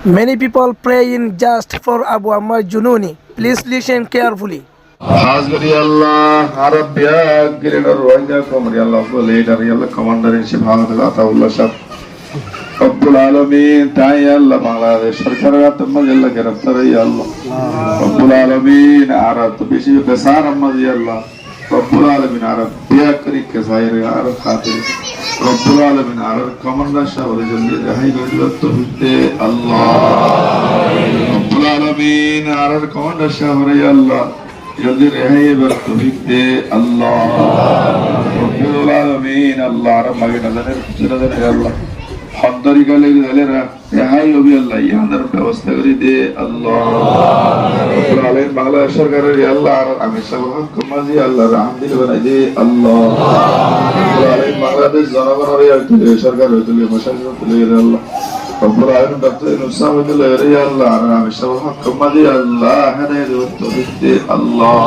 Many people pray in just for Abu Ammar Jununi. Please listen carefully. حاضر الله عرب يا جرير رويدا كمر يلا ليدر يلا كماندر ان شيف حاضر عطا الله شاب رب العالمين تعي يلا Bangladesh সরকারের আত্মা يلا গ্রেফতার يلا رب العالمين عرب بيشي بسار اما يلا رب العالمين عرب يا كريك كسائر عرب خاطر رب العالمين عرب كماندر شاب جلدي رحي بيت الله رب العالمين عرب كماندر شاب يلا جلدی رہے برتوفیق دے اللہ رب العالمین اللہ رب مگی نظر ہے اللہ حضری کا لئے دلے رہائی ہوئی اللہ یہاں رب واسطہ کری دے اللہ رب العالمین بغلا شرکر رہی اللہ امی سب حق مزی اللہ رحم دل بنائی دے اللہ رب العالمین بغلا دے زنبان رہی شرکر رہی مشاہد رہی اللہ رب العالمین دکتر نصاب دل رہی اللہ امی سب حق مزی اللہ حدید والتوفیق دے اللہ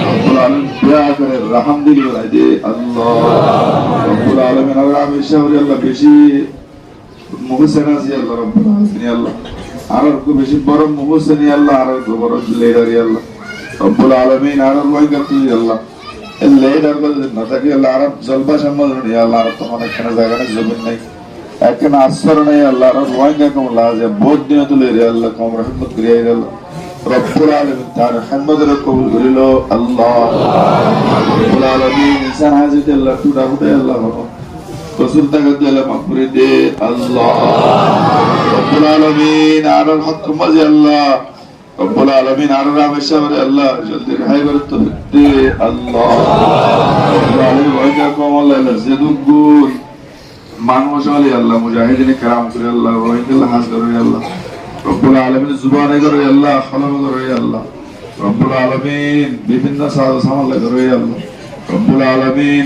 رب العالمین بیا کرے رحم دل بنائی دے اللہ رب العالمین امی سب اللہ بیشی محسن আছে আল্লাহ রব্বুল আলামিন আল্লাহ আর একটু বেশি বড় মুহসিন আল্লাহ আর একটু বড় লিডার আল্লাহ রব্বুল আলামিন আর ওয়াইগাতু আল্লাহ এই লিডার বলে না থাকে আল্লাহ আর জলবা সম্মাননি আল্লাহ আর তোমার এখানে জায়গা নেই জমিন নাই এখানে আসর নাই আল্লাহ আর ওয়াইগাকুম লাজে বহুত দিন তুলে রে আল্লাহ কম রহমত করিয়া আল্লাহ রব্বুল আলামিন তার রহমতের কবুল করিল আল্লাহ রব্বুল আলামিন ইনসান হাজিত আল্লাহ টুডা উঠে আল্লাহ رسول تقدم الله مغفر دي الله رب العالمين على الحق مزي الله رب العالمين على الرحمة الشامل الله جلد الحي برتوفيق دي الله رب العالمين وإنكم الله لزيدون মানুষ আলী আল্লাহ মুজাহিদিন کرام করে আল্লাহ ওয়াইদুল্লাহ হাজ করে আল্লাহ রব্বুল আলামিন জুবানে করে আল্লাহ খলম করে আল্লাহ রব্বুল আলামিন বিভিন্ন সাজ সামাল করে আল্লাহ রব্বুল আলামিন